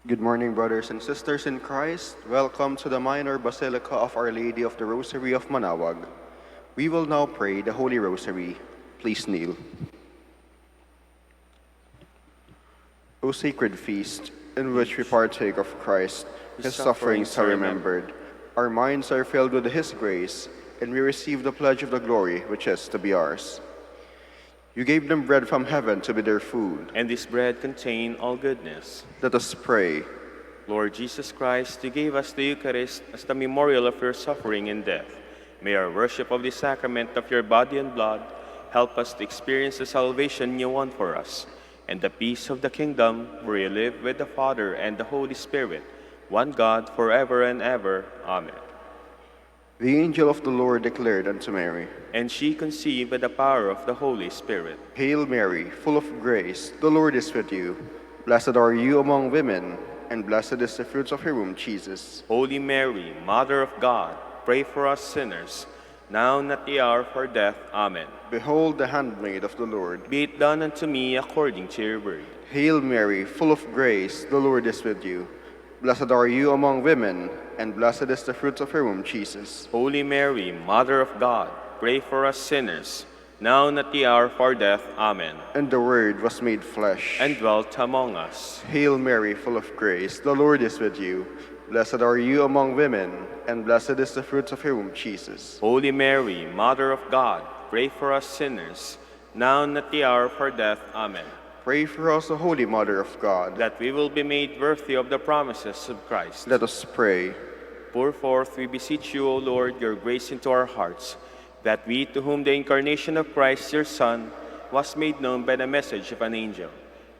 Good morning, brothers and sisters in Christ. Welcome to the Minor Basilica of Our Lady of the Rosary of Manaoag. We will now pray the Holy Rosary. Please kneel. O sacred feast, in which we partake of Christ, his sufferings are remembered. Our minds are filled with his grace, and we receive the pledge of the glory which is to be ours. You gave them bread from heaven to be their food. And this bread contained all goodness. Let us pray. Lord Jesus Christ, you gave us the Eucharist as the memorial of your suffering and death. May our worship of the sacrament of your body and blood help us to experience the salvation you won for us, and the peace of the kingdom where you live with the Father and the Holy Spirit, one God, forever and ever. Amen. The angel of the Lord declared unto Mary, And she conceived by the power of the Holy Spirit. Hail Mary, full of grace, the Lord is with you. Blessed are you among women, and blessed is the fruit of your womb, Jesus. Holy Mary, Mother of God, pray for us sinners, now and at the hour of our death. Amen. Behold the handmaid of the Lord. Be it done unto me according to your word. Hail Mary, full of grace, the Lord is with you. Blessed are you among women, and blessed is the fruit of your womb, Jesus. Holy Mary, Mother of God, pray for us sinners, now and at the hour of our death. Amen. And the Word was made flesh, And dwelt among us. Hail Mary, full of grace, the Lord is with you. Blessed are you among women, and blessed is the fruit of your womb, Jesus. Holy Mary, Mother of God, pray for us sinners, now and at the hour of our death. Amen. Pray for us, O Holy Mother of God, that we will be made worthy of the promises of Christ. Let us pray. Pour forth, we beseech you, O Lord, your grace into our hearts, that we, to whom the incarnation of Christ, your Son, was made known by the message of an angel,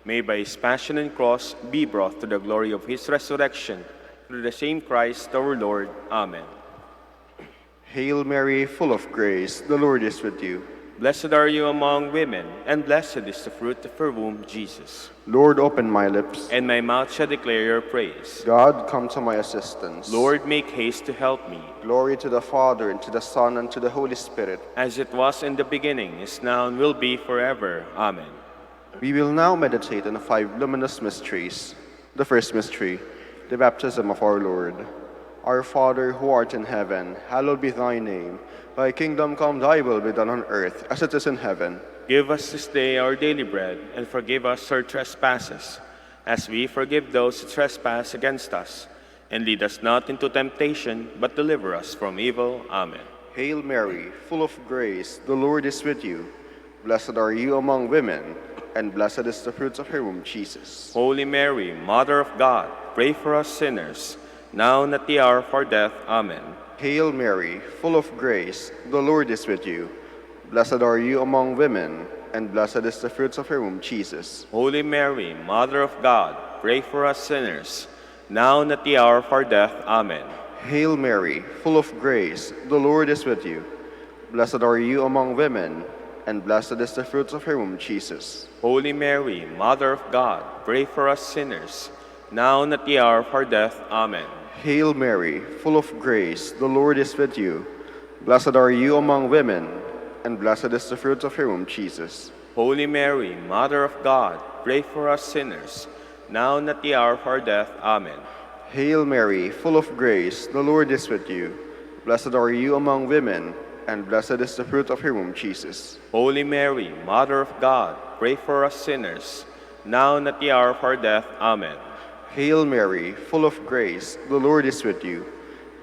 may by his passion and cross be brought to the glory of his resurrection, through the same Christ our Lord. Amen. Hail Mary, full of grace, the Lord is with you. Blessed are you among women, and blessed is the fruit of your womb, Jesus. Lord, open my lips, And my mouth shall declare your praise. God, come to my assistance. Lord, make haste to help me. Glory to the Father, and to the Son, and to the Holy Spirit. As it was in the beginning, is now, and will be forever. Amen. We will now meditate on the 5 luminous mysteries. The first mystery, the baptism of our Lord. Our Father, who art in heaven, hallowed be thy name. Thy kingdom come, thy will be done on earth, as it is in heaven. Give us this day our daily bread, and forgive us our trespasses, as we forgive those who trespass against us. And lead us not into temptation, but deliver us from evil. Amen. Hail Mary, full of grace, the Lord is with you. Blessed are you among women, and blessed is the fruit of your womb, Jesus. Holy Mary, Mother of God, pray for us sinners, now and at the hour of our death. Amen. Hail Mary, full of grace, the Lord is with you. Blessed are you among women, and blessed is the fruit of your womb, Jesus. Holy Mary, Mother of God, pray for us sinners, now and at the hour of our death. Amen. Hail Mary, full of grace, the Lord is with you. Blessed are you among women, and blessed is the fruit of your womb, Jesus. Holy Mary, Mother of God, pray for us sinners, now and at the hour of our death. Amen. Hail Mary, full of grace, the Lord is with you. Blessed are you among women, and blessed is the fruit of your womb, Jesus. Holy Mary, Mother of God, pray for us sinners, now and at the hour of our death. Amen. Hail Mary, full of grace, the Lord is with you. Blessed are you among women, and blessed is the fruit of your womb, Jesus. Holy Mary, Mother of God, pray for us sinners, now and at the hour of our death. Amen. Hail Mary, full of grace, the Lord is with you.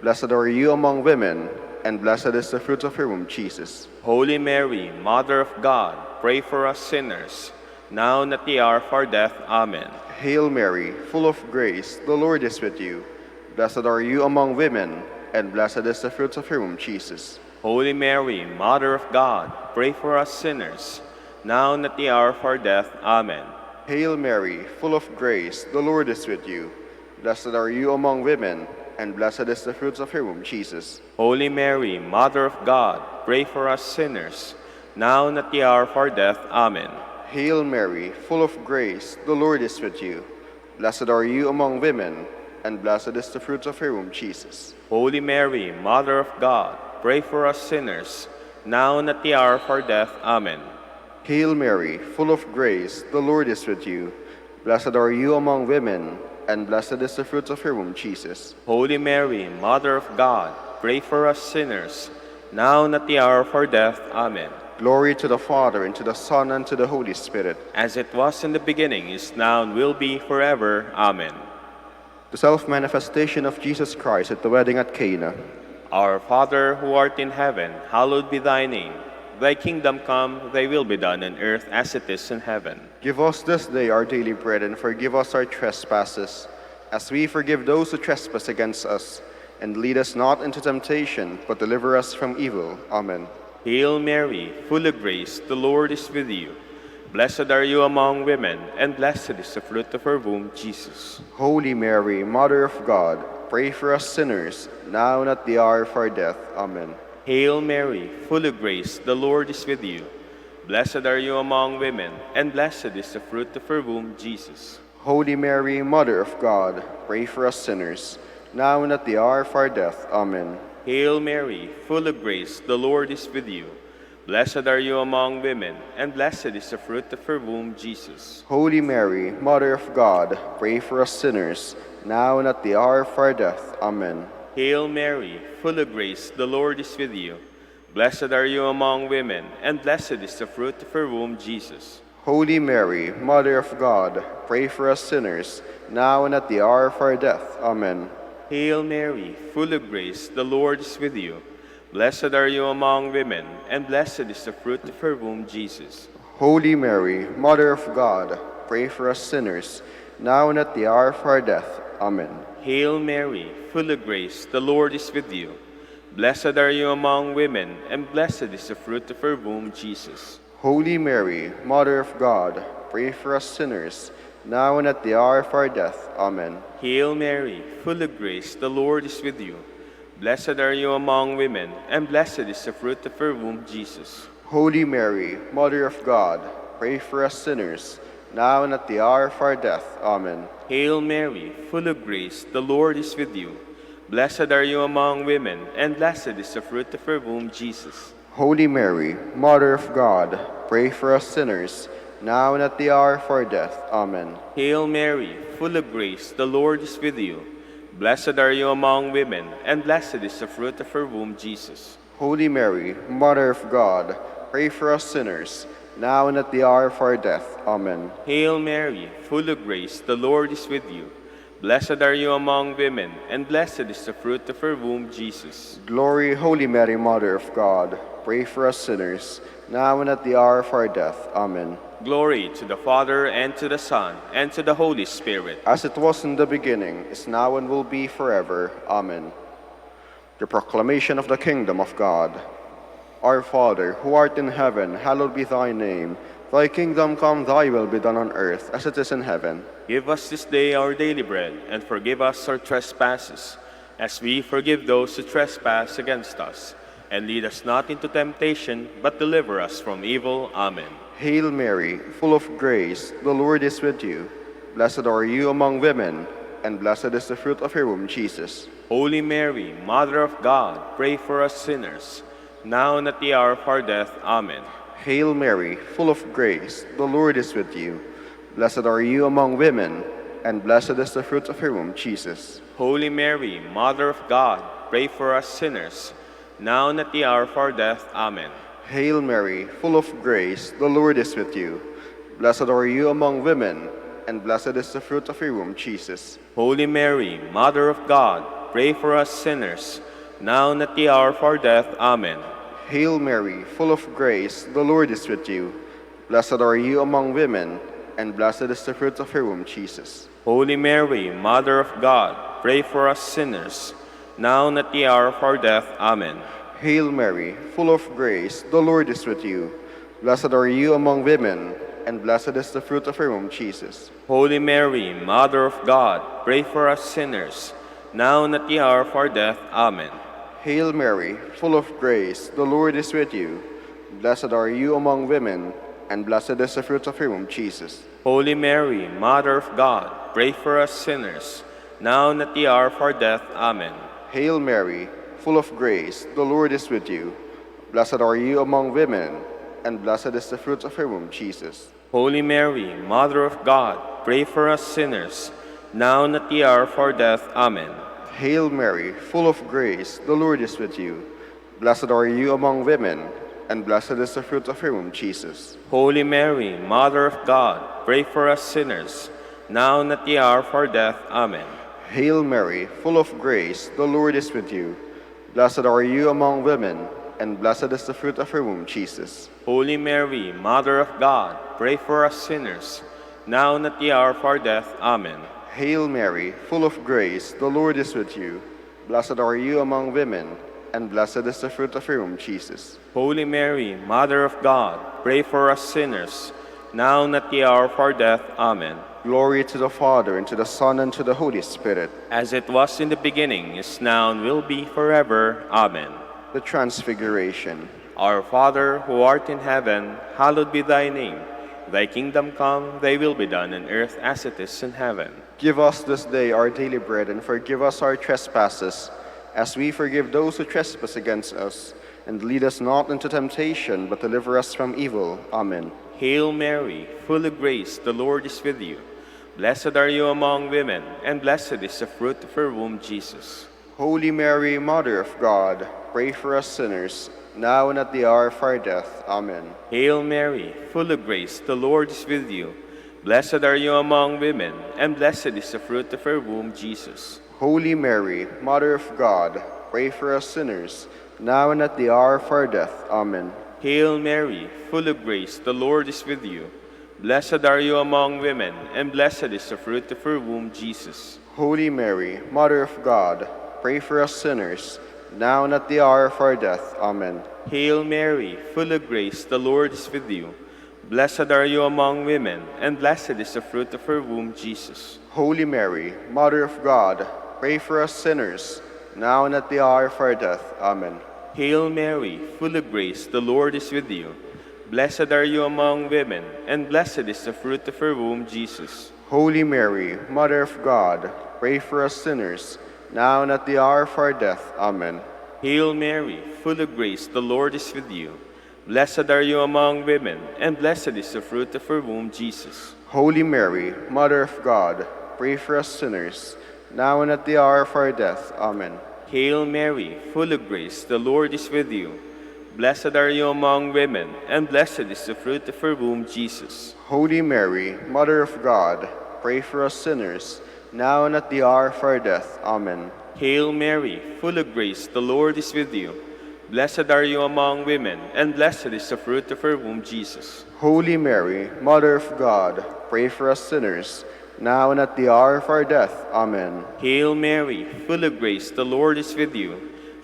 Blessed are you among women, and blessed is the fruit of your womb, Jesus. Holy Mary, Mother of God, pray for us sinners, now and at the hour of our death. Amen. Hail Mary, full of grace, the Lord is with you. Blessed are you among women, and blessed is the fruit of your womb, Jesus. Holy Mary, Mother of God, pray for us sinners, now and at the hour of our death. Amen. Hail Mary, full of grace, the Lord is with you. Blessed are you among women, and blessed is the fruit of your womb, Jesus. Holy Mary, Mother of God, pray for us sinners, now and at the hour of our death. Amen. Hail Mary, full of grace, the Lord is with you. Blessed are you among women, and blessed is the fruit of your womb, Jesus. Holy Mary, Mother of God, pray for us sinners, now and at the hour of our death. Amen. Hail Mary, full of grace, the Lord is with you. Blessed are you among women, and blessed is the fruit of your womb, Jesus. Holy Mary, Mother of God, pray for us sinners, now and at the hour of our death. Amen. Glory to the Father, and to the Son, and to the Holy Spirit. As it was in the beginning, is now, and will be forever. Amen. The self-manifestation of Jesus Christ at the wedding at Cana. Our Father, who art in heaven, hallowed be thy name. Thy kingdom come, thy will be done on earth as it is in heaven. Give us this day our daily bread, and forgive us our trespasses, as we forgive those who trespass against us. And lead us not into temptation, but deliver us from evil. Amen. Hail Mary, full of grace, the Lord is with you. Blessed are you among women, and blessed is the fruit of her womb, Jesus. Holy Mary, Mother of God, pray for us sinners, now and at the hour of our death. Amen. Hail Mary, full of grace, the Lord is with you. Blessed are you among women, and blessed is the fruit of her womb, Jesus. Holy Mary, Mother of God, pray for us sinners, now and at the hour of our death. Amen. Hail Mary, full of grace, the Lord is with you. Blessed are you among women, and blessed is the fruit of her womb, Jesus. Holy Mary, Mother of God, pray for us sinners, now and at the hour of our death. Amen. Hail Mary, full of grace, the Lord is with you. Blessed are you among women, and blessed is the fruit of her womb, Jesus. Holy Mary, Mother of God, pray for us sinners, now and at the hour of our death. Amen. Hail Mary, full of grace, the Lord is with you. Blessed are you among women, and blessed is the fruit of her womb, Jesus. Holy Mary, Mother of God, pray for us sinners, now and at the hour of our death. Amen. Hail Mary, full of grace, the Lord is with you. Blessed are you among women, and blessed is the fruit of her womb, Jesus. Holy Mary, Mother of God, pray for us sinners, now and at the hour of our death. Amen. Hail Mary, full of grace, the Lord is with you. Blessed are you among women, and blessed is the fruit of her womb, Jesus. Holy Mary, Mother of God, pray for us sinners, now and at the hour of our death. Amen. Hail Mary, full of grace, the Lord is with you. Blessed are you among women, and blessed is the fruit of her womb, Jesus. Holy Mary, Mother of God, pray for us sinners, now and at the hour of our death. Amen. Hail Mary, full of grace, the Lord is with you. Blessed are you among women, and blessed is the fruit of her womb, Jesus. Holy Mary, Mother of God, pray for us sinners, now and at the hour of our death. Amen. Hail Mary, full of grace, the Lord is with you. Blessed are you among women, and blessed is the fruit of her womb, Jesus. Glory, Holy Mary, Mother of God, pray for us sinners, now and at the hour of our death. Amen. Glory to the Father, and to the Son, and to the Holy Spirit. As it was in the beginning, is now, and will be forever. Amen. The proclamation of the kingdom of God. Our Father, who art in heaven, hallowed be thy name. Thy kingdom come, thy will be done on earth as it is in heaven. Give us this day our daily bread, and forgive us our trespasses, as we forgive those who trespass against us. And lead us not into temptation, but deliver us from evil. Amen. Hail Mary, full of grace, the Lord is with you. Blessed are you among women, and blessed is the fruit of your womb, Jesus. Holy Mary, Mother of God, pray for us sinners, now and at the hour of our death. Amen. Hail Mary, full of grace, the Lord is with you. Blessed are you among women, and blessed is the fruit of your womb, Jesus. Holy Mary, Mother of God, pray for us sinners, now and at the hour of our death. Amen. Hail Mary, full of grace, the Lord is with you. Blessed are you among women, and blessed is the fruit of your womb, Jesus. Holy Mary, Mother of God, pray for us sinners, now and at the hour of our death. Amen. Hail Mary, full of grace, the Lord is with you. Blessed are you among women, and blessed is the fruit of your womb, Jesus. Holy Mary, Mother of God, pray for us sinners, now and at the hour of our death. Amen. Hail Mary, full of grace, the Lord is with you. Blessed are you among women, and blessed is the fruit of your womb, Jesus. Holy Mary, Mother of God, pray for us sinners, now and at the hour of our death. Amen. Hail Mary, full of grace, the Lord is with you. Blessed are you among women, and blessed is the fruit of your womb, Jesus. Holy Mary, Mother of God, pray for us sinners, now and at the hour of our death. Amen. Hail Mary, full of grace, the Lord is with you. Blessed are you among women, and blessed is the fruit of your womb, Jesus. Holy Mary, Mother of God, pray for us sinners, now and at the hour of our death. Amen. Hail Mary, full of grace, the Lord is with you. Blessed are you among women, and blessed is the fruit of your womb, Jesus. Holy Mary, Mother of God, pray for us sinners, now and at the hour of our death. Amen. Hail Mary, full of grace, the Lord is with you. Blessed are you among women, and blessed is the fruit of your womb, Jesus. Holy Mary, Mother of God, pray for us sinners, now and at the hour of our death. Amen. Hail Mary, full of grace, the Lord is with you. Blessed are you among women, and blessed is the fruit of your womb, Jesus. Holy Mary, Mother of God, pray for us sinners, now and at the hour of our death. Amen. Glory to the Father, and to the Son, and to the Holy Spirit. As it was in the beginning, is now, and will be forever. Amen. The Transfiguration. Our Father, who art in heaven, hallowed be thy name. Thy kingdom come, thy will be done on earth as it is in heaven. Give us this day our daily bread, and forgive us our trespasses, as we forgive those who trespass against us. And lead us not into temptation, but deliver us from evil. Amen. Hail Mary, full of grace, the Lord is with you. Blessed are you among women, and blessed is the fruit of your womb, Jesus. Holy Mary, Mother of God, pray for us sinners, now and at the hour of our death. Amen. Hail Mary, full of grace, the Lord is with you. Blessed are you among women, and blessed is the fruit of your womb, Jesus. Holy Mary, Mother of God, pray for us sinners, now and at the hour of our death. Amen. Hail Mary, full of grace, the Lord is with you. Blessed are you among women, and blessed is the fruit of your womb, Jesus. Holy Mary, Mother of God, pray for us sinners, now and at the hour of our death. Amen. Hail Mary, full of grace, the Lord is with you. Blessed are you among women, and blessed is the fruit of your womb, Jesus. Holy Mary, Mother of God, pray for us sinners, now and at the hour of our death. Amen. Hail Mary, full of grace, the Lord is with you. Blessed are you among women, and blessed is the fruit of your womb, Jesus. Holy Mary, Mother of God, pray for us sinners, now and at the hour of our death. Amen. Hail Mary, full of grace, the Lord is with you. Blessed are you among women, and blessed is the fruit of your womb, Jesus. Holy Mary, Mother of God, pray for us sinners, now and at the hour of our death. Amen. Hail Mary, full of grace, the Lord is with you. Blessed are you among women, and blessed is the fruit of your womb, Jesus. Holy Mary, Mother of God, pray for us sinners, now and at the hour of our death. Amen. Hail Mary, full of grace, the Lord is with you. Blessed are you among women, and blessed is the fruit of your womb, Jesus. Holy Mary, Mother of God, pray for us sinners, now and at the hour of our death. Amen. Hail Mary, full of grace, the Lord is with you.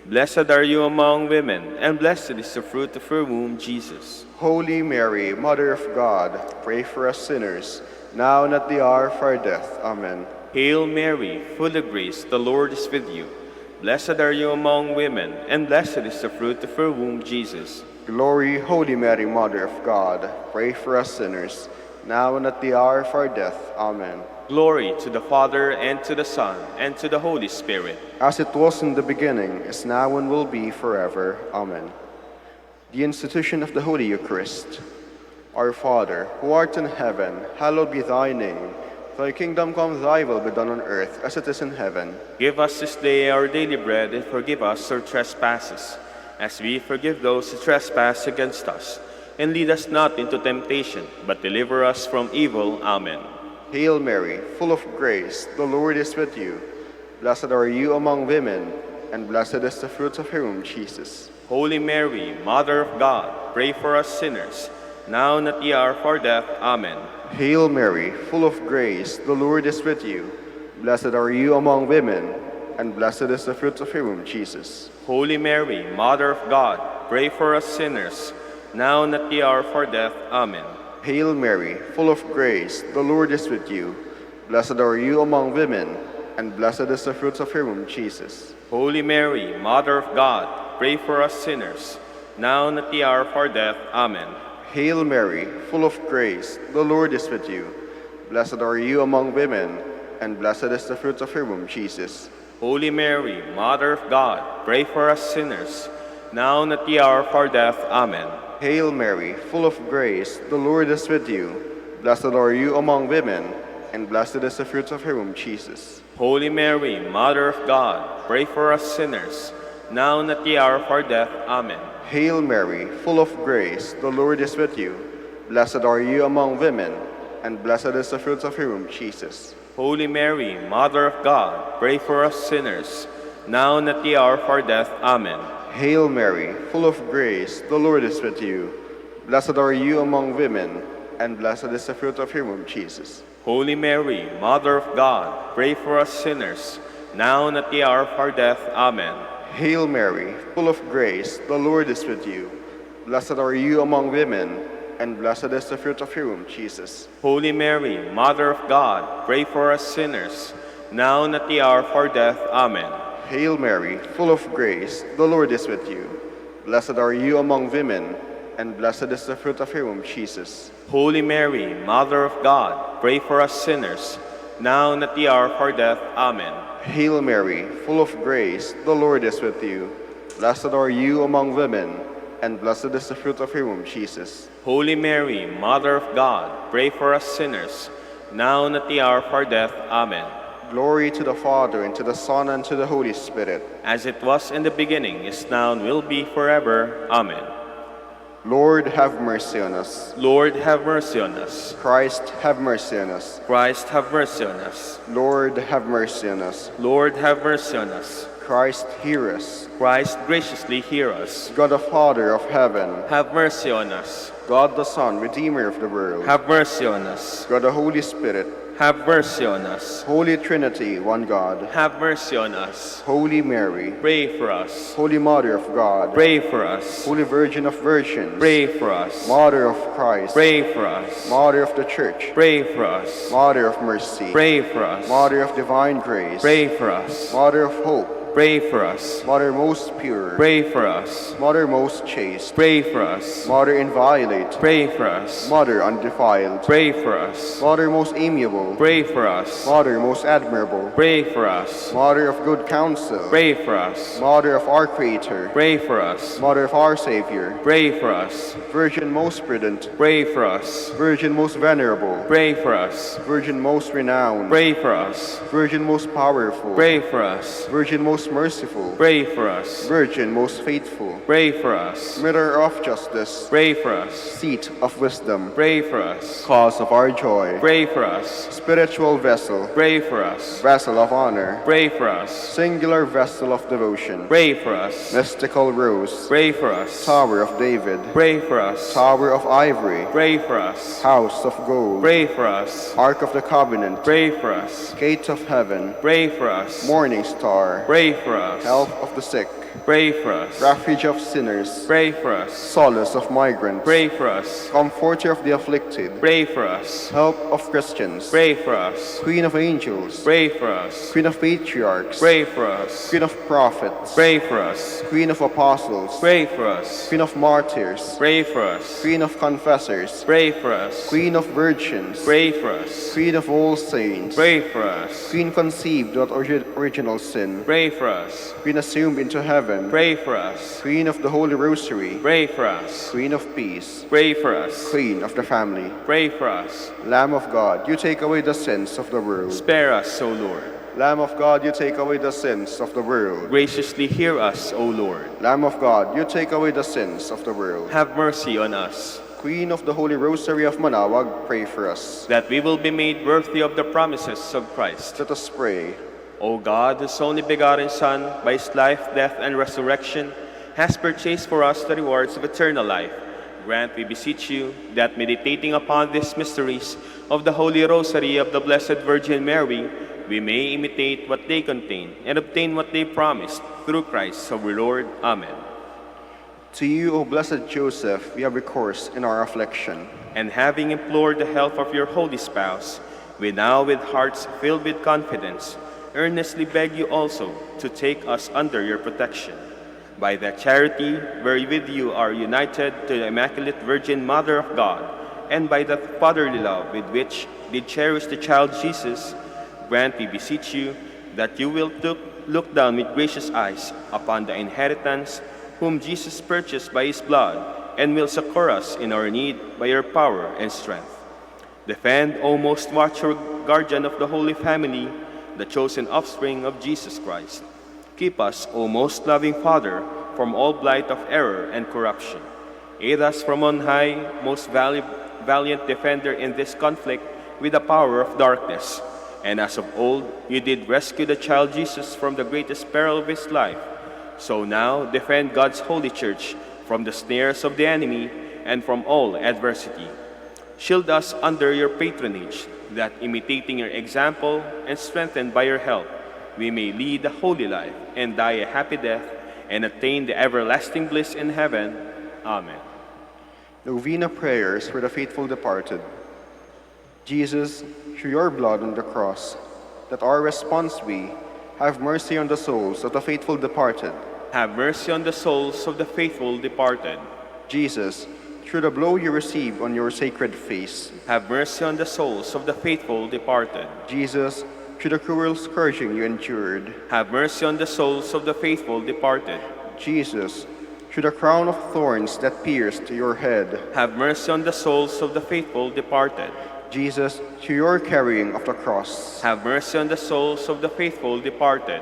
Blessed are you among women, and blessed is the fruit of your womb, Jesus. Holy Mary, Mother of God, pray for us sinners, now and at the hour of our death. Amen. Hail Mary, full of grace, the Lord is with you. Blessed are you among women, and blessed is the fruit of your womb, Jesus. Glory, Holy Mary, Mother of God, pray for us sinners, now and at the hour of our death. Amen. Glory to the Father, and to the Son, and to the Holy Spirit. As it was in the beginning, is now, and will be forever. Amen. The institution of the Holy Eucharist. Our Father, who art in heaven, hallowed be thy name. Thy kingdom come, thy will be done on earth as it is in heaven. Give us this day our daily bread, and forgive us our trespasses, as we forgive those who trespass against us. And lead us not into temptation, but deliver us from evil. Amen. Hail Mary, full of grace, the Lord is with you. Blessed are you among women, and blessed is the fruit of your womb, Jesus. Holy Mary, Mother of God, pray for us sinners, now and at the hour of our death. Amen. Hail Mary, full of grace, the Lord is with you. Blessed are you among women, and blessed is the fruit of your womb, Jesus. Holy Mary, Mother of God, pray for us sinners, now and at the hour of our death. Amen. Hail Mary, full of grace, the Lord is with you. Blessed are you among women, and blessed is the fruit of your womb, Jesus. Holy Mary, Mother of God, pray for us sinners, now and at the hour of our death. Amen. Hail Mary, full of grace, the Lord is with you. Blessed are you among women, and blessed is the fruit of your womb, Jesus. Holy Mary, Mother of God, pray for us sinners, now and at the hour of our death. Amen. Hail Mary, full of grace, the Lord is with you. Blessed are you among women, and blessed is the fruit of her womb, Jesus. Holy Mary, Mother of God, pray for us sinners, now and at the hour of our death. Amen. Hail Mary, full of grace, the Lord is with you. Blessed are you among women, and blessed is the fruit of your womb, Jesus. Holy Mary, Mother of God, pray for us sinners, now and at the hour of our death. Amen. Hail Mary, full of grace, the Lord is with you. Blessed are you among women, and blessed is the fruit of your womb, Jesus. Holy Mary, Mother of God, pray for us sinners, now and at the hour of our death. Amen. Hail Mary, full of grace, the Lord is with you. Blessed are you among women, and blessed is the fruit of your womb, Jesus. Holy Mary, Mother of God, pray for us sinners, now and at the hour of our death. Amen. Hail Mary, full of grace, the Lord is with you. Blessed are you among women, and blessed is the fruit of your womb, Jesus. Holy Mary, Mother of God, pray for us sinners, now and at the hour of our death. Amen. Hail Mary, full of grace, the Lord is with you. Blessed are you among women, and blessed is the fruit of your womb, Jesus. Holy Mary, Mother of God, pray for us sinners, now and at the hour of our death. Amen. Glory to the Father, and to the Son, and to the Holy Spirit. As it was in the beginning, is now, and will be forever. Amen. Lord, have mercy on us. Lord, have mercy on us. Christ, have mercy on us. Christ, have mercy on us. Lord, have mercy on us. Lord, have mercy on us. Christ, hear us. Christ, graciously hear us. God the Father of heaven, Have mercy on us. God the Son, Redeemer of the world, Have mercy on us. God the Holy Spirit, Have mercy on us. Holy Trinity, one God, Have mercy on us. Holy Mary, Pray for us. Holy Mother of God, Pray for us. Holy Virgin of Virgins, Pray for us. Mother of Christ, Pray for us. Mother of the Church, Pray for us. Mother of mercy, Pray for us. Mother of divine grace, Pray for us. Mother of hope, Pray for us. Mother most pure, Pray for us. Mother most chaste, Pray for us. Mother inviolate, Pray for us. Mother undefiled, Pray for us. Mother most amiable, Pray for us. Mother most admirable, Pray for us. Mother of good counsel, Pray for us. Mother of our Creator, Pray for us. Mother of our Savior, Pray for us. Virgin most prudent, Pray for us. Virgin most venerable, Pray for us. Virgin most renowned, Pray for us. Virgin most powerful, Pray for us. Virgin most merciful, Pray for us. Virgin most faithful, Pray for us. Mirror of justice, Pray for us. Seat of wisdom, Pray for us. Cause of our joy, Pray for us. Spiritual vessel, Pray for us. Vessel of honor, Pray for us. Singular vessel of devotion, Pray for us. Mystical rose, Pray for us. Tower of David, Pray for us. Tower of ivory, Pray for us. House of gold, Pray for us. Ark of the covenant, Pray for us. Gate of heaven, Pray for us. Morning star, Pray for us. Help of the sick, Pray for us. Refuge of sinners, Pray for us. Solace of migrants, Pray for us. Comforter of the afflicted, Pray for us. Help of Christians, Pray for us. Queen of angels, Pray for us. Queen of patriarchs, Pray for us. Queen of prophets, Pray for us. Queen of apostles, Pray for us. Queen of martyrs, Pray for us. Queen of confessors, Pray for us. Queen of virgins, Pray for us. Queen of all saints, Pray for us. Queen conceived without original sin, Pray for us. Queen assumed into heaven, Pray for us. Queen of the Holy Rosary, Pray for us. Queen of peace, Pray for us. Queen of the family, Pray for us. Lamb of God, you take away the sins of the world. Spare us, O Lord. Lamb of God, you take away the sins of the world. Graciously hear us, O Lord. Lamb of God, you take away the sins of the world. Have mercy on us, Queen of the Holy Rosary of Manawag, pray for us. that we will be made worthy of the promises of Christ. Let us pray. O God, whose only begotten Son, by his life, death, and resurrection, has purchased for us the rewards of eternal life, grant, we beseech you, that meditating upon these mysteries of the Holy Rosary of the Blessed Virgin Mary, we may imitate what they contain and obtain what they promised, through Christ our Lord. Amen. To you, O blessed Joseph, we have recourse in our affliction. And having implored the help of your holy spouse, we now, with hearts filled with confidence, earnestly beg you also to take us under your protection. By that charity wherewith you are united to the Immaculate Virgin Mother of God, and by that fatherly love with which did cherish the child Jesus, grant, we beseech you, that you will look down with gracious eyes upon the inheritance whom Jesus purchased by his blood, and will succor us in our need by your power and strength. Defend, O most watchful guardian of the Holy Family, the chosen offspring of Jesus Christ. Keep us, O most loving Father, from all blight of error and corruption. Aid us from on high, most valiant defender in this conflict with the power of darkness. And as of old, you did rescue the child Jesus from the greatest peril of his life. So now defend God's holy church from the snares of the enemy and from all adversity. Shield us under your patronage, that imitating your example and strengthened by your help, we may lead a holy life and die a happy death and attain the everlasting bliss in heaven. Amen. Novena prayers for the faithful departed. Jesus, through your blood on the cross, that our response be, have mercy on the souls of the faithful departed. Have mercy on the souls of the faithful departed. Jesus, through the blow you received on your sacred face. Have mercy on the souls of the faithful departed. Jesus, through the cruel scourging you endured. Have mercy on the souls of the faithful departed. Jesus, through the crown of thorns that pierced your head. Have mercy on the souls of the faithful departed. Jesus, through your carrying of the cross. Have mercy on the souls of the faithful departed.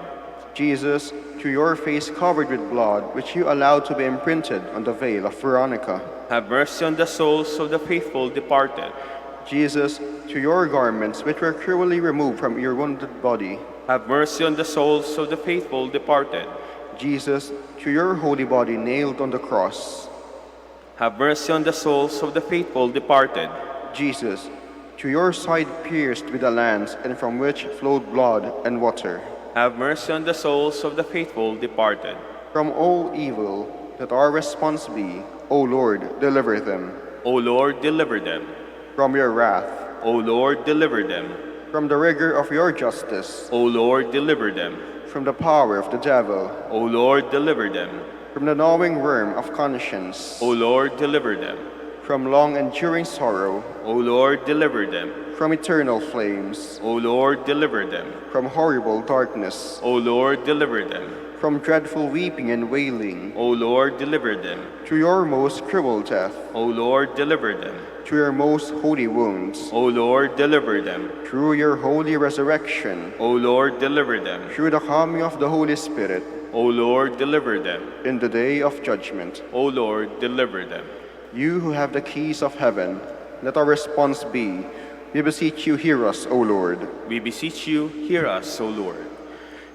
Jesus, through your face covered with blood, which you allowed to be imprinted on the veil of Veronica. Have mercy on the souls of the faithful departed. Jesus, through your garments, which were cruelly removed from your wounded body. Have mercy on the souls of the faithful departed. Jesus, through your holy body nailed on the cross. Have mercy on the souls of the faithful departed. Jesus, through your side pierced with a lance, and from which flowed blood and water. Have mercy on the souls of the faithful departed. From all evil, that our response be, O Lord, deliver them. O Lord, deliver them. From your wrath. O Lord, deliver them. From the rigor of your justice. O Lord, deliver them. From the power of the devil. O Lord, deliver them. From the gnawing worm of conscience. O Lord, deliver them. From long enduring sorrow. O Lord, deliver them. From eternal flames. O Lord, deliver them. From horrible darkness. O Lord, deliver them. From dreadful weeping and wailing. O Lord, deliver them. Through your most cruel death. O Lord, deliver them. Through your most holy wounds. O Lord, deliver them. Through your holy resurrection. O Lord, deliver them. Through the coming of the Holy Spirit. O Lord, deliver them. In the day of judgment. O Lord, deliver them. You who have the keys of heaven, let our response be, we beseech you, hear us, O Lord. We beseech you, hear us, O Lord.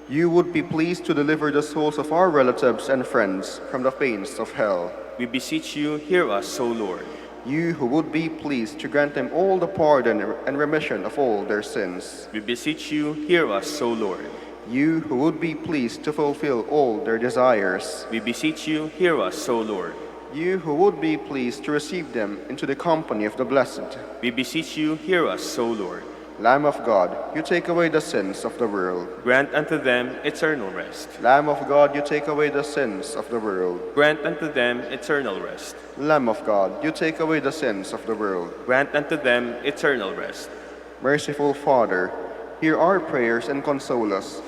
You would be pleased to deliver the souls of our relatives and friends from the pains of hell. We beseech you, hear us, O Lord. You who would be pleased to grant them all the pardon and remission of all their sins. We beseech you, hear us, O Lord. You who would be pleased to fulfill all their desires. We beseech you, hear us, O Lord. You who would be pleased to receive them into the company of the blessed. We beseech you, hear us, O Lord. Lamb of God, you take away the sins of the world. Grant unto them eternal rest. Lamb of God, you take away the sins of the world. Grant unto them eternal rest. Lamb of God, you take away the sins of the world. Grant unto them eternal rest. Merciful Father, hear our prayers and console us,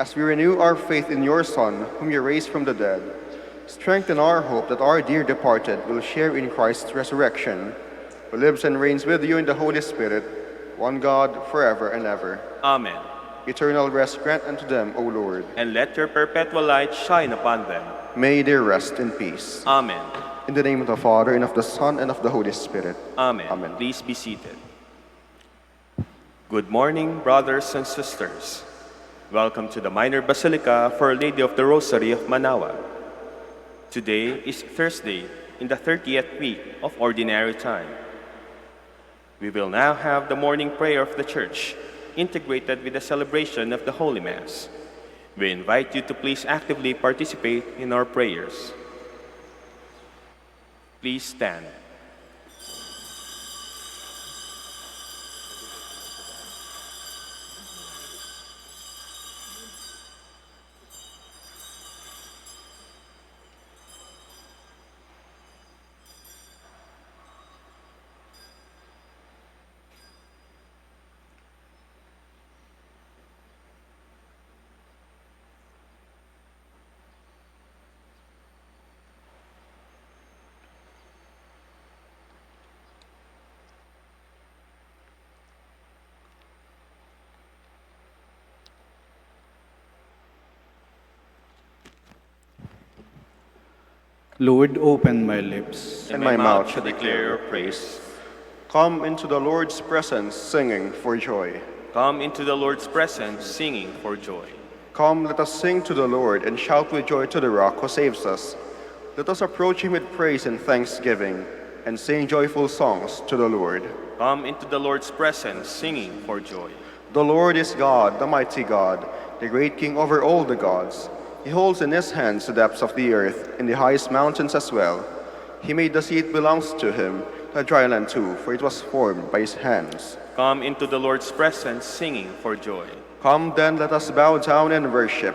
as we renew our faith in your Son, whom you raised from the dead. Strengthen our hope that our dear departed will share in Christ's resurrection, who lives and reigns with you in the Holy Spirit, one God, forever and ever. Amen. Eternal rest grant unto them, O Lord. And let your perpetual light shine upon them. May they rest in peace. Amen. In the name of the Father, and of the Son, and of the Holy Spirit. Amen. Amen. Please be seated. Good morning, brothers and sisters. Welcome to the Minor Basilica for Our Lady of the Rosary of Manaoag. Today is Thursday in the 30th week of Ordinary Time. We will now have the morning prayer of the Church, integrated with the celebration of the Holy Mass. We invite you to please actively participate in our prayers. Please stand. Lord, open my lips. and my mouth shall declare your praise. Come into the Lord's presence, singing for joy. Come into the Lord's presence, singing for joy. Come, let us sing to the Lord, and shout with joy to the rock who saves us. Let us approach him with praise and thanksgiving, and sing joyful songs to the Lord. Come into the Lord's presence, singing for joy. The Lord is God, the mighty God, the great King over all the gods. He holds in his hands the depths of the earth, and the highest mountains as well. He made the sea, it belongs to him, the dry land too, for it was formed by his hands. Come into the Lord's presence, singing for joy. Come then, let us bow down and worship,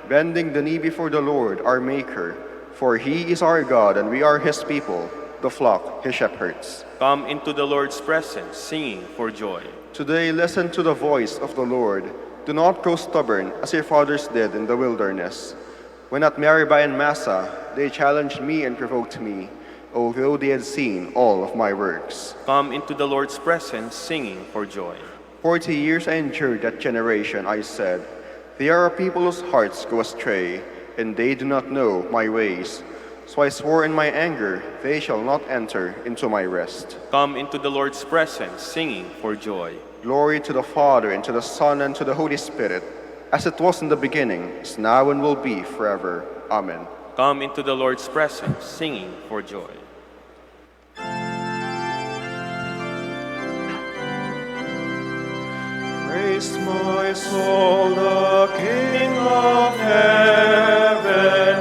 bending the knee before the Lord, our Maker. For he is our God, and we are his people, the flock, his shepherds. Come into the Lord's presence, singing for joy. Today listen to the voice of the Lord. Do not grow stubborn, as your fathers did in the wilderness. When at Meribah and Massa, they challenged me and provoked me, although they had seen all of my works. Come into the Lord's presence, singing for joy. 40 years I endured that generation, I said. They are a people whose hearts go astray, and they do not know my ways. So I swore in my anger, they shall not enter into my rest. Come into the Lord's presence, singing for joy. Glory to the Father, and to the Son, and to the Holy Spirit, as it was in the beginning, is now, and will be forever. Amen. Come into the Lord's presence, singing for joy. Praise my soul, the King of heaven.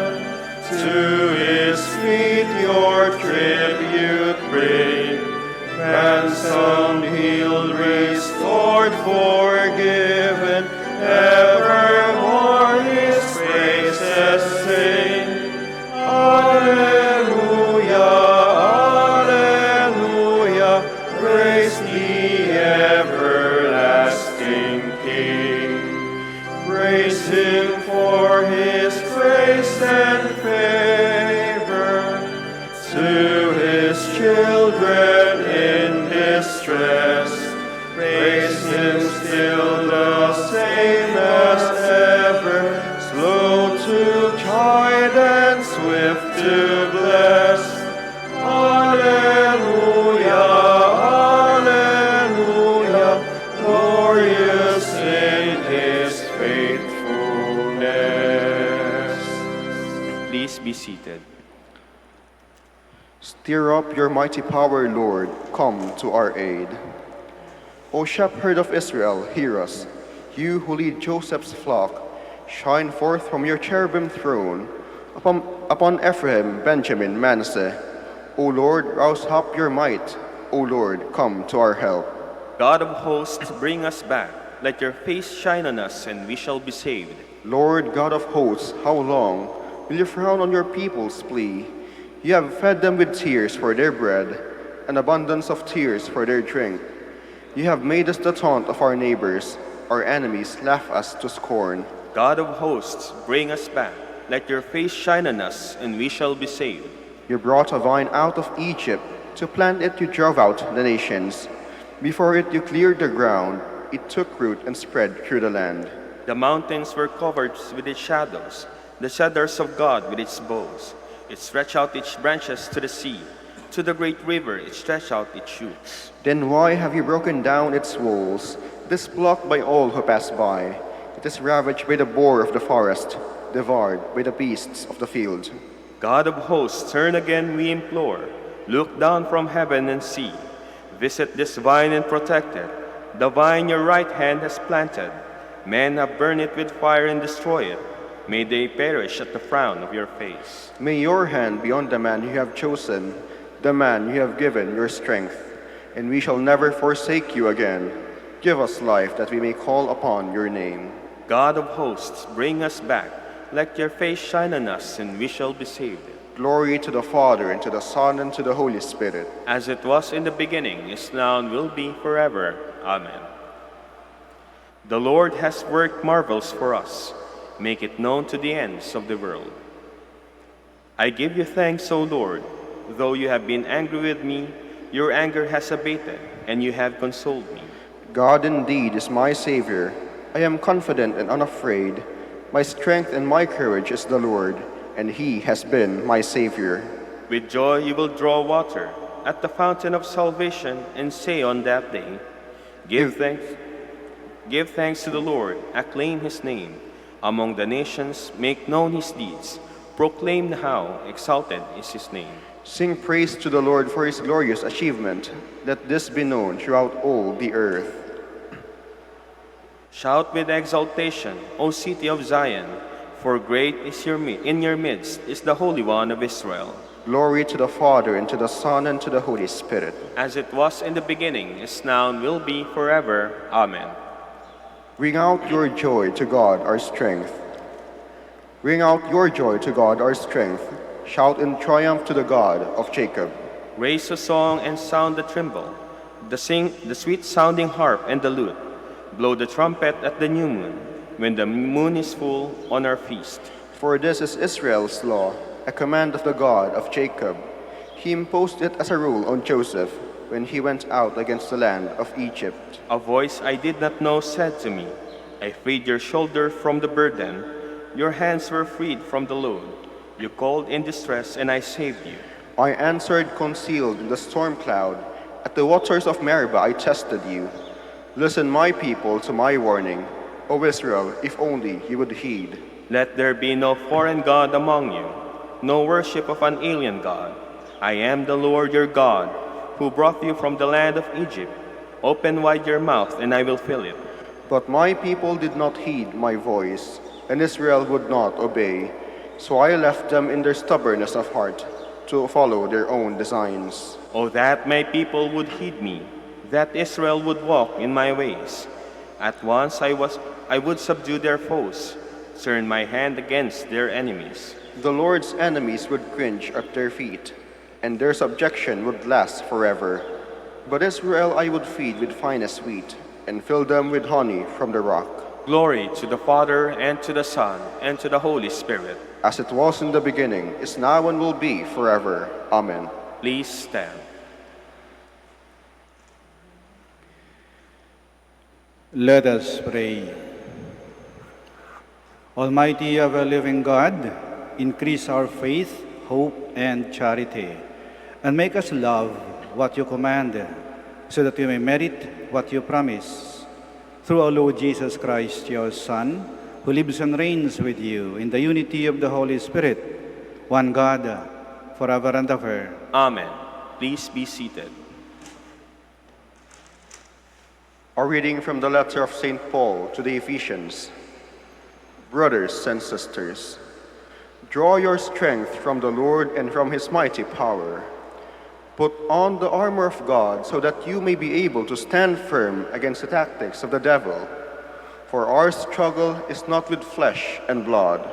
To his feet your tribute bring. Ransomed, healed, restored, forgiven. Evermore his praises sing. Alleluia, alleluia. Praise the everlasting King. Praise him for his grace and favor to his children in distress. Praise him still the same as ever, slow to chide and swift to bless. Alleluia, alleluia, glorious in his faithfulness. Please be seated. Stir up your mighty power, Lord, come to our aid. O Shepherd of Israel, hear us. You who lead Joseph's flock, shine forth from your cherubim throne upon Ephraim, Benjamin, Manasseh. O Lord, rouse up your might. O Lord, come to our help. God of hosts, bring us back. Let your face shine on us, and we shall be saved. Lord God of hosts, how long will you frown on your people's plea? You have fed them with tears for their bread, an abundance of tears for their drink. You have made us the taunt of our neighbors. Our enemies laugh us to scorn. God of hosts, bring us back. Let your face shine on us, and we shall be saved. You brought a vine out of Egypt. To plant it, you drove out the nations. Before it, you cleared the ground. It took root and spread through the land. The mountains were covered with its shadows, the cedars of God with its boughs. It stretched out its branches to the sea. To the great river it stretched out its shoots. Then why have you broken down its walls? It is blocked by all who pass by. It is ravaged by the boar of the forest, devoured by the beasts of the field. God of hosts, turn again, we implore. Look down from heaven and see. Visit this vine and protect it. The vine your right hand has planted. Men have burned it with fire and destroyed it. May they perish at the frown of your face. May your hand be on the man you have chosen, the man you have given your strength, and we shall never forsake you again. Give us life that we may call upon your name. God of hosts, bring us back. Let your face shine on us, and we shall be saved. Glory to the Father, and to the Son, and to the Holy Spirit. As it was in the beginning, is now, and will be forever. Amen. The Lord has worked marvels for us. Make it known to the ends of the world. I give you thanks, O Lord. Though you have been angry with me, your anger has abated, and you have consoled me. God indeed is my Savior. I am confident and unafraid. My strength and my courage is the Lord, and he has been my Savior. With joy you will draw water at the fountain of salvation and say on that day, Give thanks to the Lord, acclaim his name. Among the nations, make known his deeds. Proclaim how exalted is his name. Sing praise to the Lord for his glorious achievement. Let this be known throughout all the earth. Shout with exultation, O city of Zion, for great is in your midst is the Holy One of Israel. Glory to the Father, and to the Son, and to the Holy Spirit. As it was in the beginning, is now, and will be forever. Amen. Ring out your joy to God our strength. Ring out your joy to God our strength. Shout in triumph to the God of Jacob. Raise a song and sound the timbrel, the sweet-sounding harp and the lute. Blow the trumpet at the new moon, when the moon is full on our feast. For this is Israel's law, a command of the God of Jacob. He imposed it as a rule on Joseph when he went out against the land of Egypt. A voice I did not know said to me, I freed your shoulder from the burden. Your hands were freed from the load. You called in distress, and I saved you. I answered concealed in the storm cloud. At the waters of Meribah I tested you. Listen, my people, to my warning. O Israel, if only you would heed. Let there be no foreign god among you, no worship of an alien god. I am the Lord your God, who brought you from the land of Egypt. Open wide your mouth, and I will fill it. But my people did not heed my voice, and Israel would not obey. So I left them in their stubbornness of heart, to follow their own designs. Oh, that my people would heed me, that Israel would walk in my ways. At once I would subdue their foes, turn my hand against their enemies. The Lord's enemies would cringe at their feet, and their subjection would last forever. But Israel I would feed with finest wheat, and fill them with honey from the rock. Glory to the Father, and to the Son, and to the Holy Spirit. As it was in the beginning, is now, and will be forever. Amen. Please stand. Let us pray. Almighty ever living God, increase our faith, hope, and charity, and make us love what you command, so that we may merit what you promise. Through our Lord Jesus Christ, your Son, who lives and reigns with you in the unity of the Holy Spirit, one God, forever and ever. Amen. Please be seated. A reading from the letter of St. Paul to the Ephesians. Brothers and sisters, draw your strength from the Lord and from his mighty power. Put on the armor of God so that you may be able to stand firm against the tactics of the devil. For our struggle is not with flesh and blood,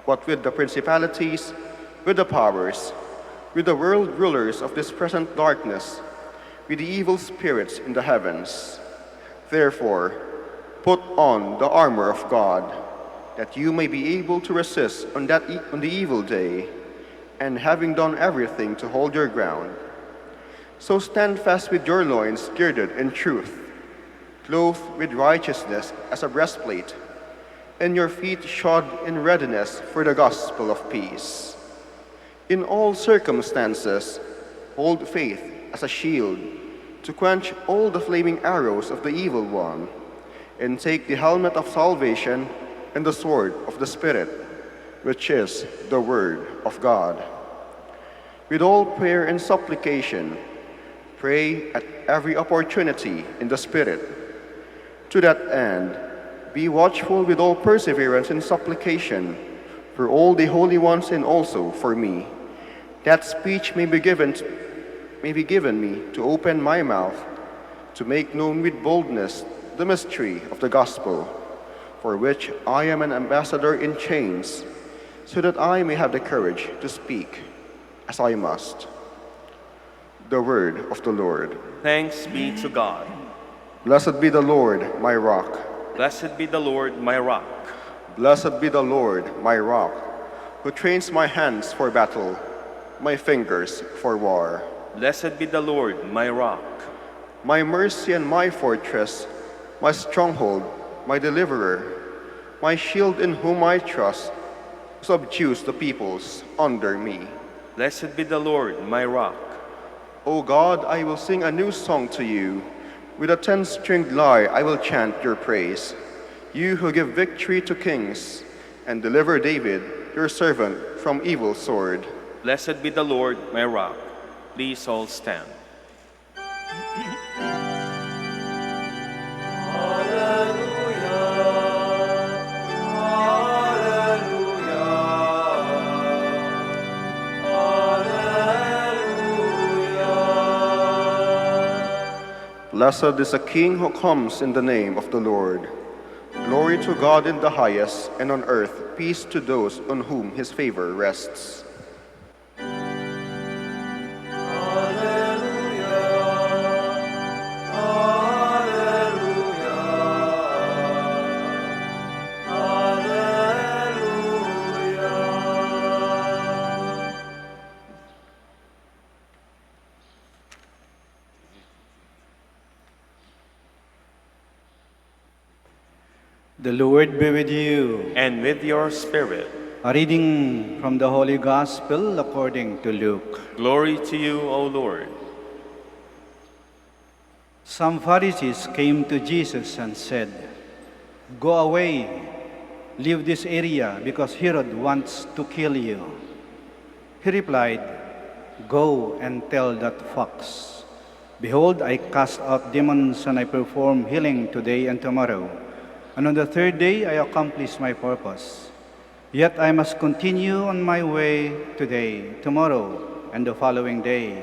but with the principalities, with the powers, with the world rulers of this present darkness, with the evil spirits in the heavens. Therefore, put on the armor of God, that you may be able to resist on the evil day, and having done everything to hold your ground. So stand fast with your loins girded in truth, clothed with righteousness as a breastplate, and your feet shod in readiness for the gospel of peace. In all circumstances, hold faith as a shield to quench all the flaming arrows of the evil one, and take the helmet of salvation and the sword of the Spirit, which is the Word of God. With all prayer and supplication, pray at every opportunity in the Spirit. To that end, be watchful with all perseverance and supplication for all the holy ones and also for me, that speech may be given me to open my mouth, to make known with boldness the mystery of the gospel, for which I am an ambassador in chains, so that I may have the courage to speak as I must. The word of the Lord. Thanks be to God. Blessed be the Lord, my rock. Blessed be the Lord, my rock. Blessed be the Lord, my rock, who trains my hands for battle, my fingers for war. Blessed be the Lord, my rock. My mercy and my fortress, my stronghold, my deliverer, my shield in whom I trust, subdues the peoples under me. Blessed be the Lord, my rock. O God, I will sing a new song to you. With a 10-stringed lyre I will chant your praise. You who give victory to kings and deliver David, your servant, from evil sword. Blessed be the Lord, my rock. Please all stand. Blessed is the King who comes in the name of the Lord. Glory to God in the highest, and on earth peace to those on whom his favor rests. The Lord be with you. And with your spirit. A reading from the Holy Gospel according to Luke. Glory to you, O Lord. Some Pharisees came to Jesus and said, "Go away, leave this area, because Herod wants to kill you." He replied, "Go and tell that fox, behold, I cast out demons and I perform healing today and tomorrow, and on the third day I accomplish my purpose. Yet I must continue on my way today, tomorrow, and the following day,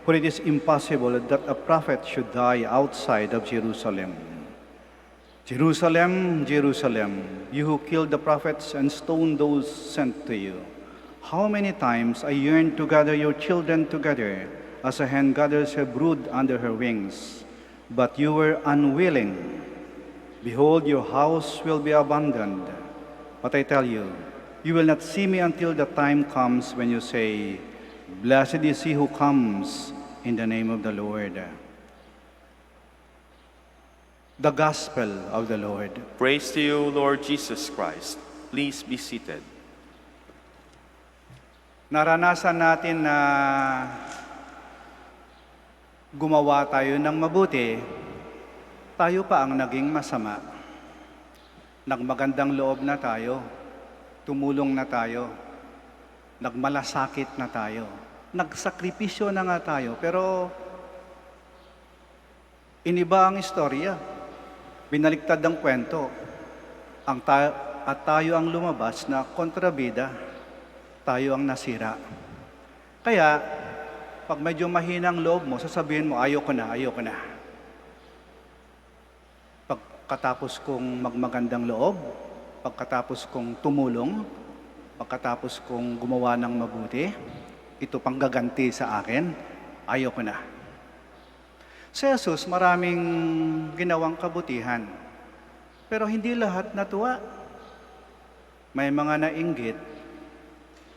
for it is impossible that a prophet should die outside of Jerusalem. Jerusalem, Jerusalem, you who killed the prophets and stoned those sent to you. How many times I yearned to gather your children together, as a hen gathers her brood under her wings, but you were unwilling. Behold, your house will be abandoned. But I tell you, you will not see me until the time comes when you say, 'Blessed is he who comes in the name of the Lord.'" The Gospel of the Lord. Praise to you, Lord Jesus Christ. Please be seated. Naranasan natin na gumawa tayo ng mabuti, tayo pa ang naging masama. Nagmagandang loob na tayo, tumulong na tayo, nagmalasakit na tayo, nagsakripisyo na nga tayo, pero iniba ang istorya, binaliktad ang kwento, at tayo ang lumabas na kontrabida, tayo ang nasira. Kaya, pag medyo mahinang loob mo, sasabihin mo, ayoko na. Pagkatapos kong magmagandang loob, pagkatapos kong tumulong, pagkatapos kong gumawa ng mabuti, ito pang gaganti sa akin, ayoko na. Si Jesus, maraming ginawang kabutihan, pero hindi lahat natuwa. May mga nainggit,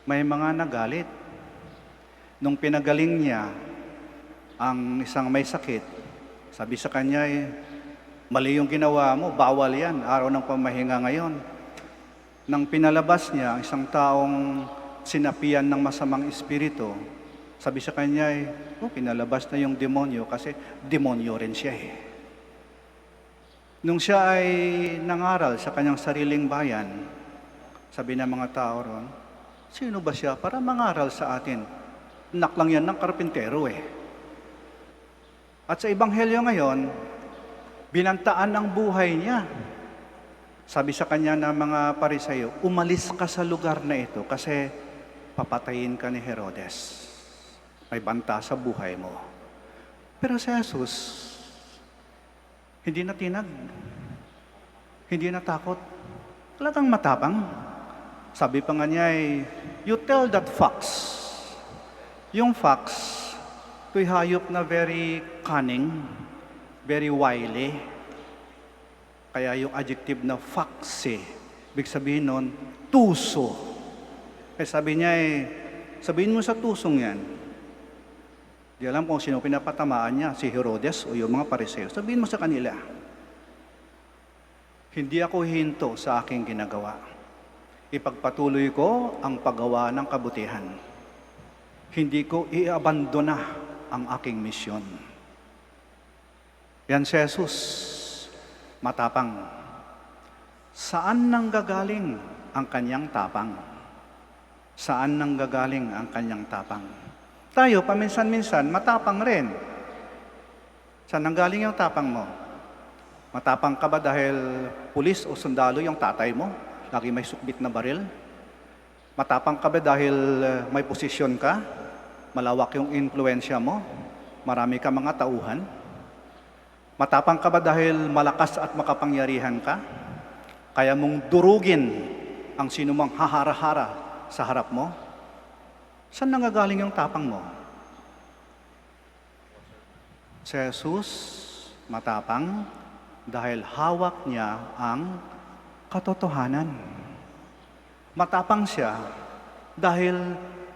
may mga nagalit. Nung pinagaling niya ang isang may sakit, sabi sa kanya, "Mali yung ginawa mo, bawal yan, araw ng pamahinga ngayon." Nang pinalabas niya ang isang taong sinapian ng masamang espiritu, sabi sa kanya, pinalabas na yung demonyo kasi demonyo rin siya . Nung siya ay nangaral sa kanyang sariling bayan, sabi ng mga tao ron, "Sino ba siya para mangaral sa atin? Anak lang yan ng karpintero . At sa Ebanghelyo ngayon, binantaan ang buhay niya. Sabi sa kanya ng mga Pariseo, "Umalis ka sa lugar na ito kasi papatayin ka ni Herodes. May banta sa buhay mo." Pero si Jesus, hindi natinag, hindi natakot, talagang matapang. Sabi pa nga niya, "You tell that fox." Yung fox, ito'y hayop na very cunning, very wily. Kaya yung adjective na foxy, ibig sabihin nun, tuso. Kaya sabi niya, sabihin mo sa tusong yan. Di alam kung sino pinapatamaan niya, si Herodes o yung mga Pariseo. Sabihin mo sa kanila, "Hindi ako hinto sa aking ginagawa. Ipagpatuloy ko ang paggawa ng kabutihan. Hindi ko iabandona ang aking misyon. Yan si Jesus, matapang. Saan nanggagaling ang kanyang tapang? Saan nanggagaling ang kanyang tapang? Tayo, paminsan-minsan, matapang rin. Saan nanggaling yung tapang mo? Matapang ka ba dahil pulis o sundalo yung tatay mo? Lagi may sukbit na baril? Matapang ka ba dahil may posisyon ka? Malawak yung influensya mo? Marami ka mga tauhan? Matapang ka ba dahil malakas at makapangyarihan ka? Kaya mong durugin ang sinumang hahara-hara sa harap mo? Saan nangagaling yung tapang mo? Si Jesus, matapang dahil hawak niya ang katotohanan. Matapang siya dahil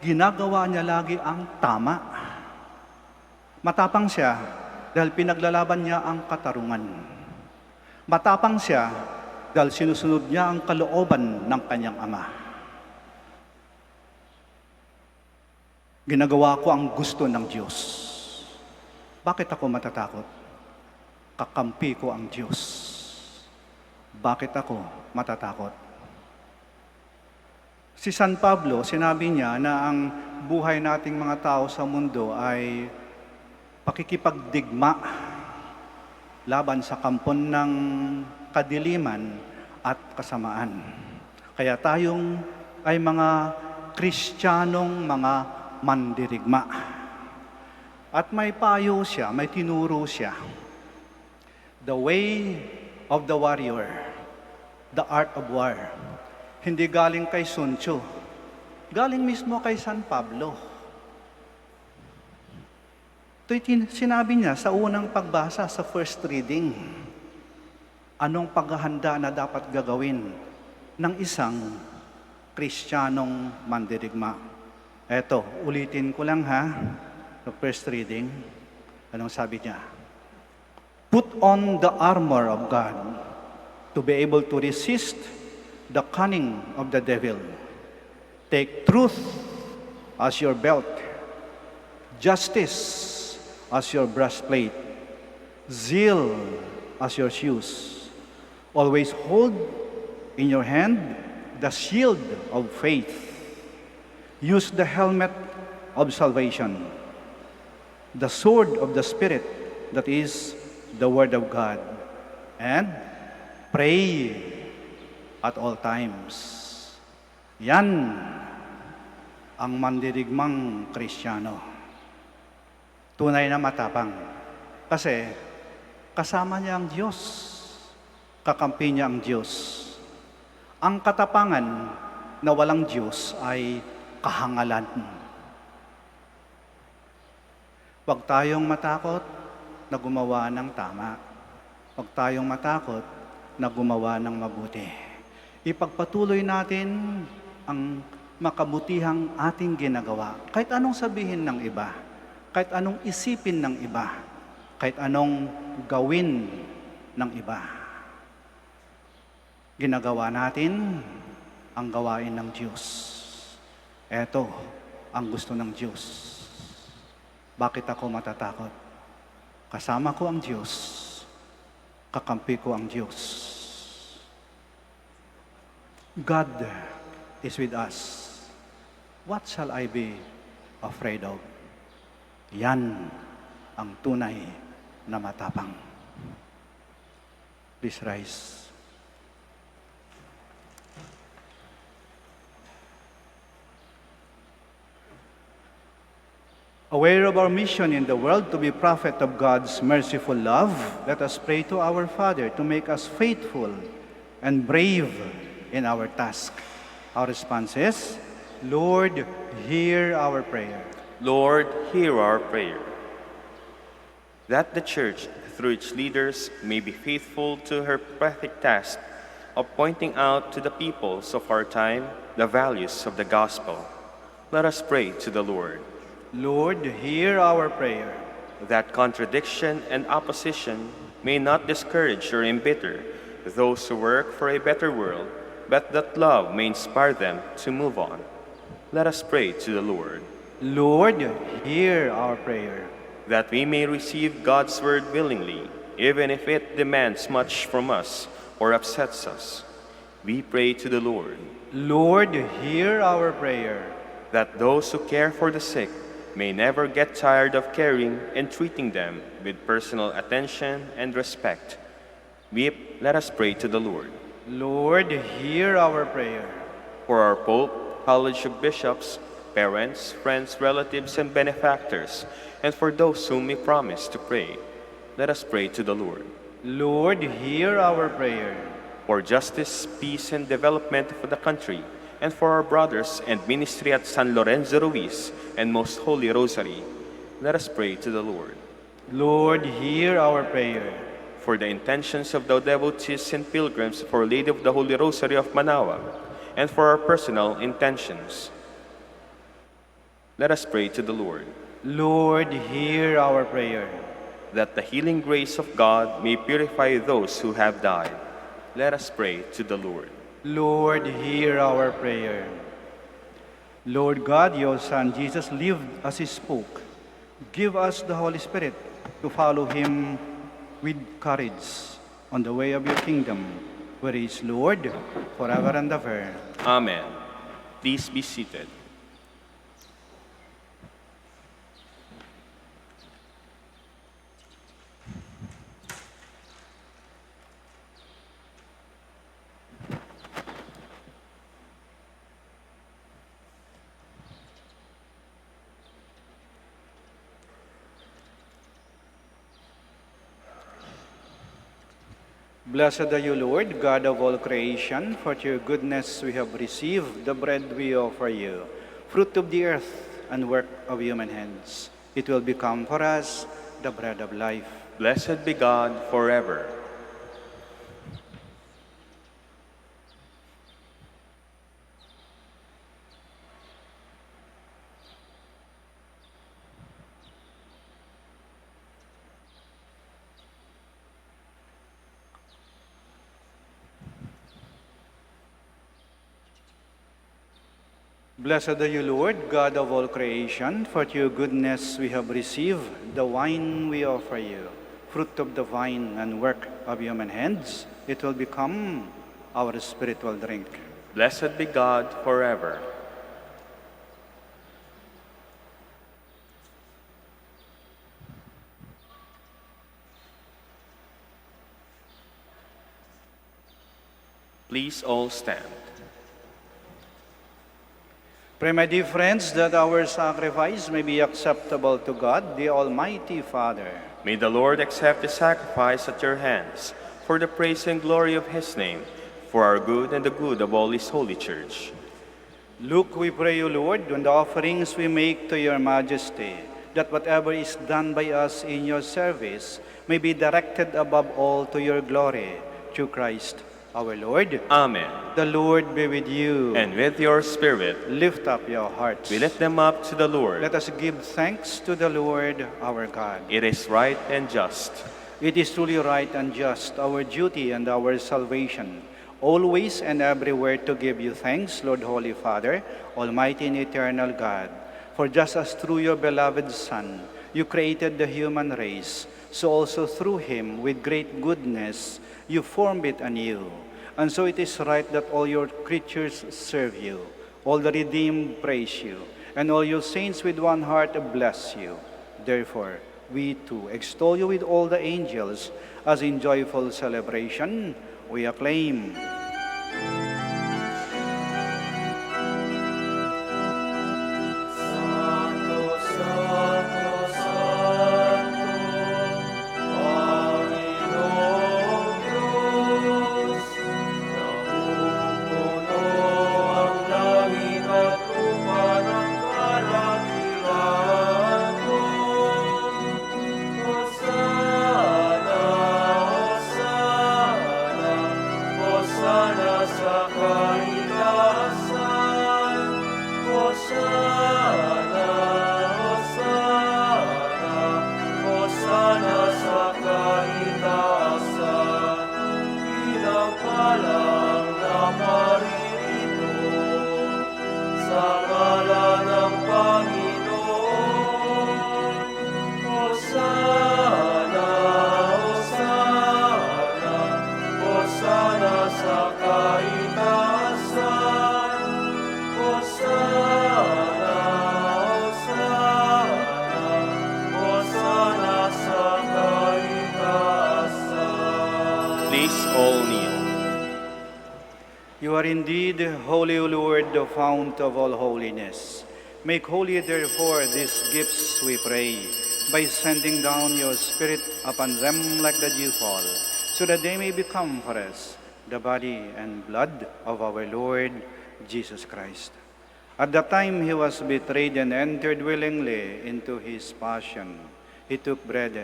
ginagawa niya lagi ang tama. Matapang siya dahil pinaglalaban niya ang katarungan. Matapang siya dahil sinusunod niya ang kalooban ng kanyang ama. Ginagawa ko ang gusto ng Diyos. Bakit ako matatakot? Kakampi ko ang Diyos. Bakit ako matatakot? Si San Pablo, sinabi niya na ang buhay nating mga tao sa mundo ay pakikipagdigma laban sa kampon ng kadiliman at kasamaan. Kaya tayong ay mga Kristiyanong mga mandirigma. At may payo siya, may tinuro siya. The way of the warrior, the art of war. Hindi galing kay Sun Tzu. Galing mismo kay San Pablo. Ito'y sinabi niya sa unang pagbasa sa first reading. Anong paghahanda na dapat gagawin ng isang Kristiyanong mandirigma? Eto, ulitin ko lang ha. The first reading, anong sabi niya? Put on the armor of God to be able to resist the cunning of the devil. Take truth as your belt, justice as your breastplate, zeal as your shoes. Always hold in your hand the shield of faith. Use the helmet of salvation, the sword of the Spirit, that is the Word of God, and pray at all times. Yan ang mandirigmang Kristiyano. Tunay na matapang. Kasi kasama niya ang Diyos. Kakampi niya ang Diyos. Ang katapangan na walang Diyos ay kahangalan. Huwag tayong matakot na gumawa ng tama. Huwag tayong matakot na gumawa ng mabuti. Ipagpatuloy natin ang makabutihang ating ginagawa. Kahit anong sabihin ng iba, kahit anong isipin ng iba, kahit anong gawin ng iba. Ginagawa natin ang gawain ng Diyos. Ito ang gusto ng Diyos. Bakit ako matatakot? Kasama ko ang Diyos. Kakampi ko ang Diyos. God is with us. What shall I be afraid of? Yan ang tunay na matapang. Please rise. Aware of our mission in the world to be prophet of God's merciful love, let us pray to our Father to make us faithful and brave in our task. Our response is, Lord, hear our prayer. Lord, hear our prayer. That the Church, through its leaders, may be faithful to her prophetic task of pointing out to the peoples of our time the values of the gospel. Let us pray to the Lord. Lord, hear our prayer. That contradiction and opposition may not discourage or embitter those who work for a better world, but that love may inspire them to move on. Let us pray to the Lord. Lord, hear our prayer. That we may receive God's word willingly, even if it demands much from us or upsets us. We pray to the Lord. Lord, hear our prayer. That those who care for the sick may never get tired of caring and treating them with personal attention and respect. Let us pray to the Lord. Lord, hear our prayer. For our Pope, College of Bishops, parents, friends, relatives, and benefactors, and for those whom we promise to pray, let us pray to the Lord. Lord, hear our prayer. For justice, peace, and development for the country, and for our brothers and ministry at San Lorenzo Ruiz and Most Holy Rosary, let us pray to the Lord. Lord, hear our prayer. For the intentions of the devotees and pilgrims for Lady of the Holy Rosary of Manaoag, and for our personal intentions, let us pray to the Lord. Lord, hear our prayer. That the healing grace of God may purify those who have died, let us pray to the Lord. Lord, hear our prayer. Lord God, your Son Jesus lived as he spoke. Give us the Holy Spirit to follow him with courage on the way of your kingdom, where he is Lord forever and ever. Amen. Please be seated. Blessed are you, Lord, God of all creation, for to your goodness we have received the bread we offer you, fruit of the earth and work of human hands. It will become for us the bread of life. Blessed be God forever. Blessed are you, Lord, God of all creation, for to your goodness we have received the wine we offer you, fruit of the vine and work of human hands. It will become our spiritual drink. Blessed be God forever. Please all stand. Pray, my dear friends, that our sacrifice may be acceptable to God, the Almighty Father. May the Lord accept the sacrifice at your hands for the praise and glory of his name, for our good and the good of all his holy church. Look, we pray you, Lord, on the offerings we make to your majesty, that whatever is done by us in your service may be directed above all to your glory, through Christ our Lord. Amen. The Lord be with you. And with your spirit, Lift up your hearts. we lift them up to the Lord. Let us give thanks to the Lord our God. It is right and just. It is truly right and just, our duty and our salvation, always and everywhere to give you thanks, Lord Holy Father, Almighty and eternal God. For just as through your beloved Son, you created the human race, so also through him, with great goodness, you formed it anew. And so it is right that all your creatures serve you, all the redeemed praise you, and all your saints with one heart bless you. Therefore, we too extol you with all the angels, as in joyful celebration we acclaim. Palang na kaitaasan. Hosana, Hosana, Hosana sa kaitaasan. Please all kneel. You are indeed holy, O Lord, the fount of all holiness. Make holy, therefore, these gifts, we pray, by sending down your Spirit upon them like the dewfall, so that they may become for us the body and blood of our Lord Jesus Christ. At the time he was betrayed and entered willingly into his passion, he took bread,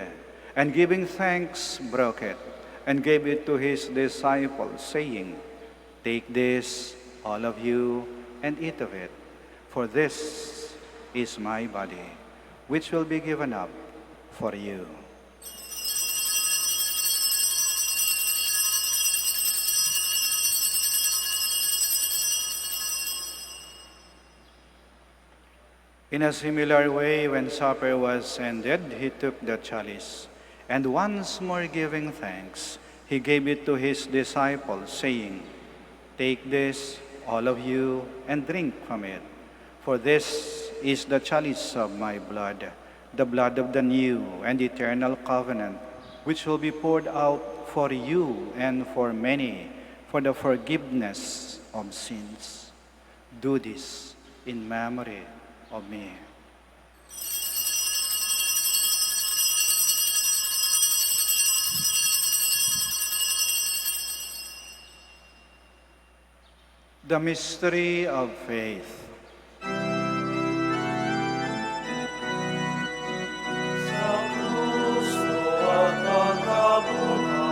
and giving thanks, broke it, and gave it to his disciples, saying, "Take this, all of you, and eat of it, for this is my body, which will be given up for you." In a similar way, when supper was ended, he took the chalice, and once more giving thanks, he gave it to his disciples, saying, "Take this, all of you, and drink from it, for this is the chalice of my blood, the blood of the new and eternal covenant, which will be poured out for you and for many for the forgiveness of sins. Do this in memory of me." The mystery of faith. Sa puso at pagkabuhay,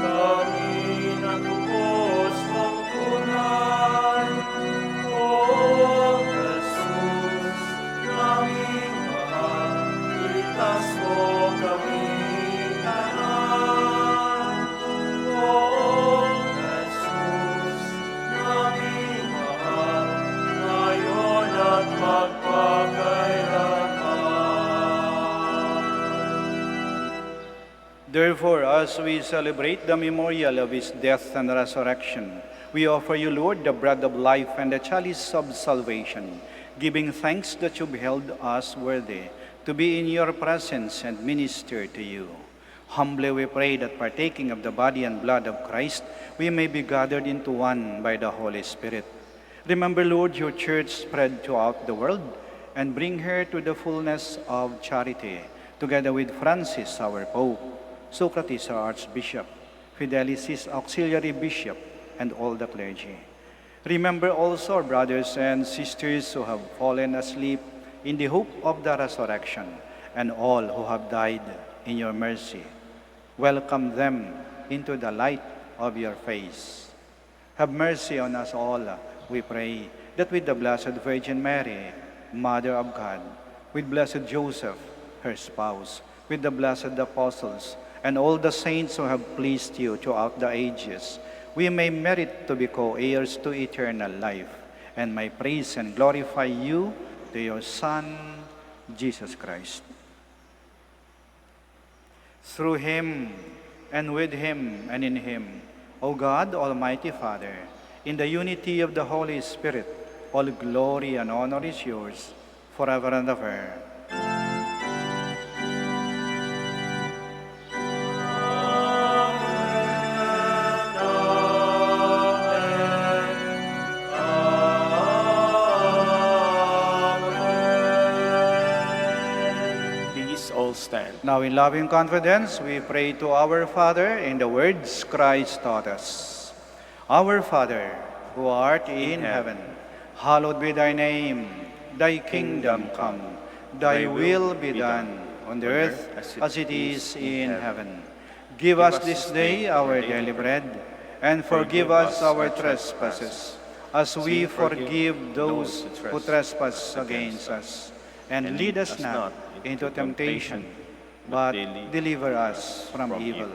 kami natupos mong tunay. O Jesus, naming mahal, iligtas mo kaming tanan. O Jesus, naming mahal, ngayon at magpakailanman. Therefore, as we celebrate the memorial of his death and resurrection, we offer you, Lord, the bread of life and the chalice of salvation, giving thanks that you beheld us worthy to be in your presence and minister to you. Humbly we pray that partaking of the body and blood of Christ, we may be gathered into one by the Holy Spirit. Remember, Lord, your church spread throughout the world, and bring her to the fullness of charity, together with Francis, our Pope, Socrates, our Archbishop, Fidelis, his auxiliary bishop, and all the clergy. Remember also our brothers and sisters who have fallen asleep in the hope of the resurrection, and all who have died in your mercy. Welcome them into the light of your face. Have mercy on us all, we pray, that with the Blessed Virgin Mary, Mother of God, with Blessed Joseph, her spouse, with the blessed apostles, and all the saints who have pleased you throughout the ages, we may merit to be co-heirs to eternal life, and may praise and glorify you to your Son, Jesus Christ. Through him, and with him, and in him, O God, Almighty Father, in the unity of the Holy Spirit, all glory and honor is yours, forever and ever. Please all stand. Now in loving confidence, we pray to our Father in the words Christ taught us. Our Father, who art in heaven, hallowed be thy name. Thy kingdom come. Thy will be done on the earth as it is in heaven. Give us this day our daily bread, and forgive us our trespasses, as we forgive those who trespass against us. And lead us not into temptation, but deliver us from evil.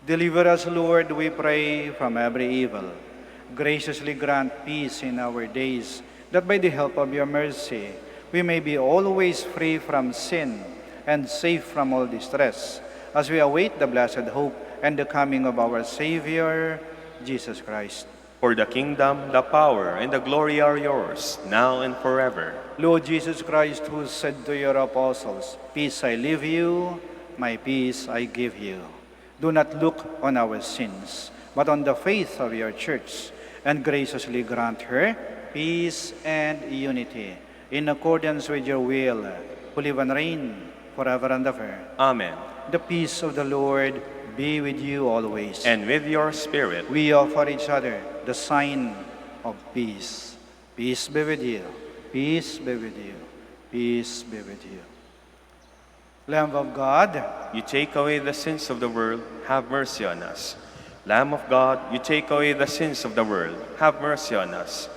Deliver us, Lord, we pray, from every evil. Graciously grant peace in our days, that by the help of your mercy, we may be always free from sin and safe from all distress, as we await the blessed hope and the coming of our Savior, Jesus Christ. For the kingdom, the power, and the glory are yours, now and forever. Lord Jesus Christ, who said to your apostles, "Peace I leave you, my peace I give you," do not look on our sins, but on the faith of your church, and graciously grant her peace and unity, in accordance with your will, who live and reign forever and ever. Amen. The peace of the Lord be with you always. And with your spirit. We offer each other the sign of peace. Peace be with you. Peace be with you. Peace be with you. Lamb of God, You take away the sins of the world, have mercy on us. Lamb of God, you take away the sins of the world, have mercy on us.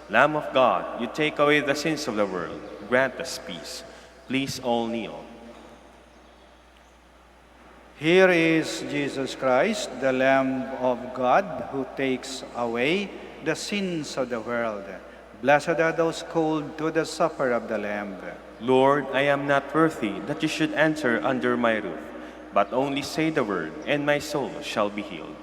Lamb of God, you take away the sins of the world, grant us peace. Please all kneel. here is Jesus Christ, the Lamb of God, who takes away the sins of the world. Blessed are those called to the supper of the Lamb. Lord, I am not worthy that you should enter under my roof, but only say the word, and my soul shall be healed.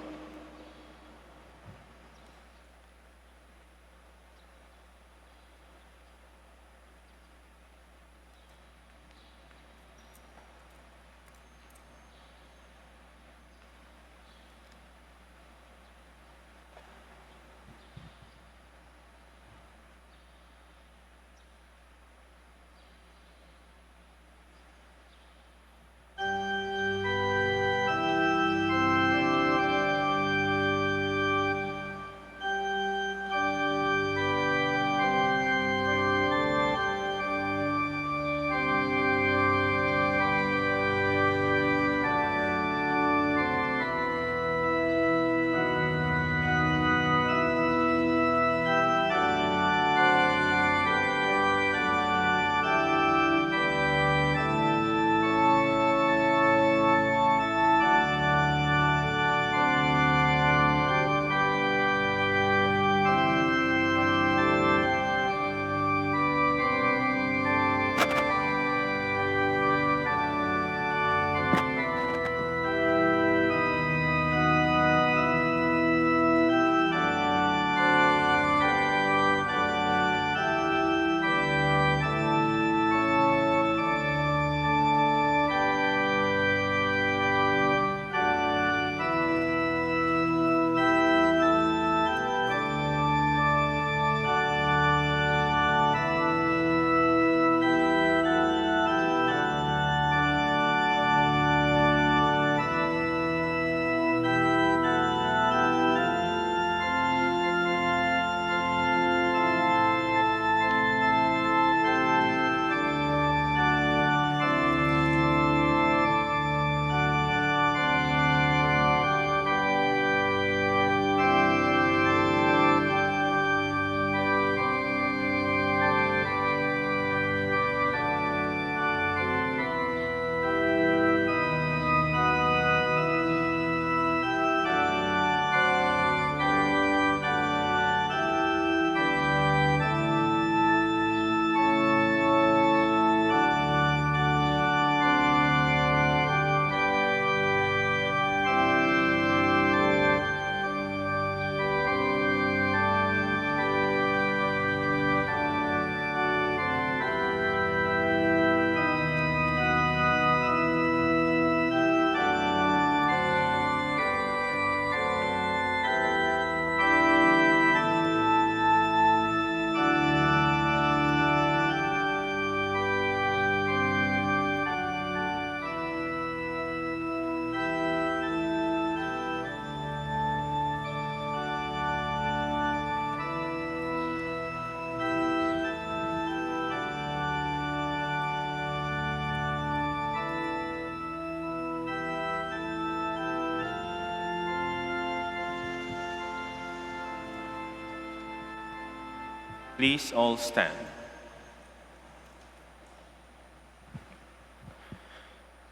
Please all stand.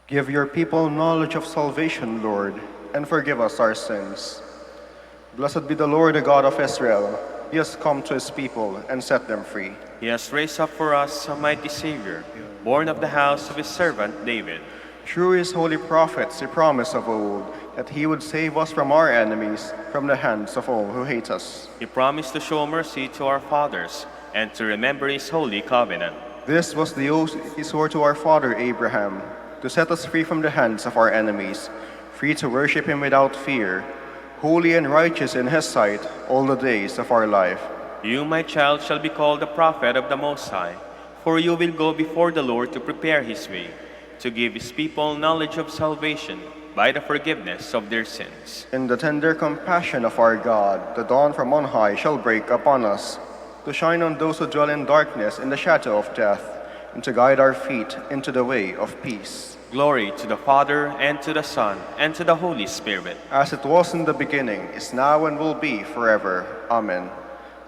Give your people knowledge of salvation, Lord, and forgive us our sins. Blessed be the Lord, the God of Israel. He has come to his people and set them free. He has raised up for us a mighty Savior, born of the house of his servant David. Through his holy prophets, he promised of old, that he would save us from our enemies, from the hands of all who hate us. He promised to show mercy to our fathers and to remember his holy covenant. This was the oath he swore to our father Abraham, to set us free from the hands of our enemies, free to worship him without fear, holy and righteous in his sight all the days of our life. You, my child, shall be called the prophet of the Most High, for you will go before the Lord to prepare his way, to give his people knowledge of salvation by the forgiveness of their sins. In the tender compassion of our God, the dawn from on high shall break upon us, to shine on those who dwell in darkness in the shadow of death, and to guide our feet into the way of peace. Glory to the Father, and to the Son, and to the Holy Spirit. As it was in the beginning, is now, and will be forever. Amen.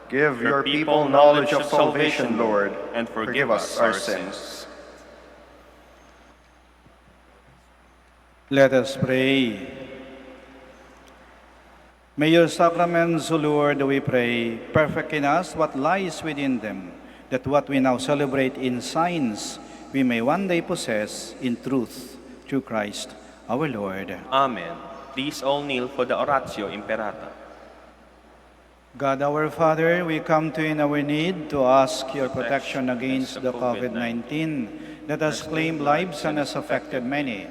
Give your people knowledge of salvation, Lord, and forgive us our sins. Let us pray. May your sacraments, O Lord, we pray, perfect in us what lies within them, that what we now celebrate in signs we may one day possess in truth, through Christ our Lord. Amen. Please all kneel for the Oratio Imperata. God our Father, we come to you in our need to ask your protection against the COVID-19 that has claimed lives and has affected many.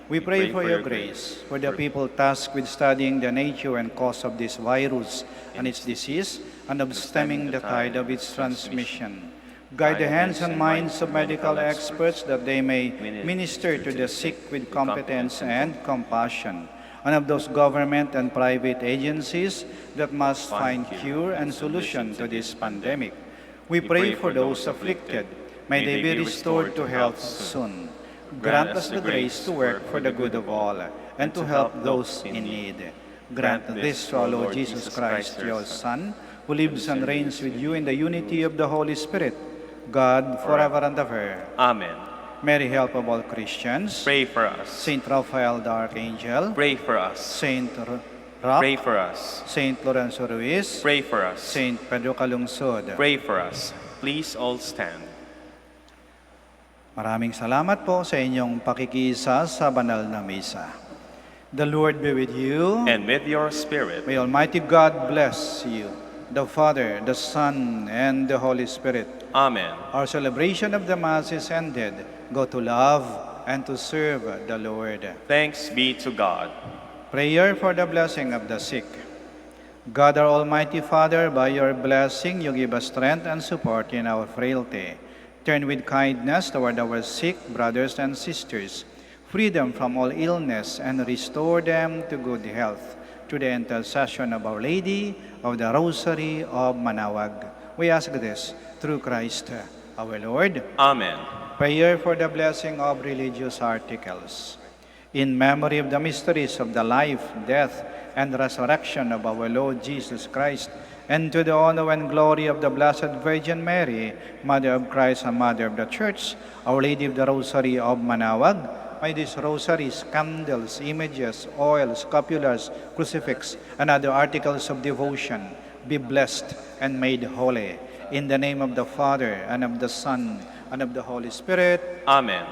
We pray for your grace for the people tasked with studying the nature and cause of this virus and its disease, and of stemming the tide of its transmission. Guide the hands and minds of medical experts that they may minister to the sick with competence and compassion, and of those government and private agencies that must find cure and solution to this pandemic. We pray for those afflicted. May they be restored to health soon. Grant us the grace to work for the good of all and to help those in need. Grant this to our Lord Jesus Christ, your Son, who lives and reigns with you in the unity of the Holy Spirit, God, forever and ever. Amen. Mary, help of all Christians. Pray for us. Saint Raphael the Archangel. Pray for us. Saint Rap. Pray for us. Saint Lorenzo Ruiz. Pray for us. Saint Pedro Calungsod. Pray for us. Please all stand. Maraming salamat po sa inyong pakikisa sa banal na misa. The Lord be with you. And with your spirit. May Almighty God bless you, the Father, the Son, and the Holy Spirit. Amen. Our celebration of the Mass is ended. Go to love and to serve the Lord. Thanks be to God. Prayer for the blessing of the sick. God, our Almighty Father, by your blessing you give us strength and support in our frailty. Turn with kindness toward our sick brothers and sisters. Free them from all illness and restore them to good health. Through the intercession of Our Lady of the Rosary of Manaoag. We ask this through Christ our Lord. Amen. Prayer for the blessing of religious articles. In memory of the mysteries of the life, death, and resurrection of our Lord Jesus Christ, and to the honor and glory of the Blessed Virgin Mary, Mother of Christ and Mother of the Church, Our Lady of the Rosary of Manaoag, may these rosaries, candles, images, oil, scapulars, crucifix, and other articles of devotion be blessed and made holy. In the name of the Father, and of the Son, and of the Holy Spirit. Amen.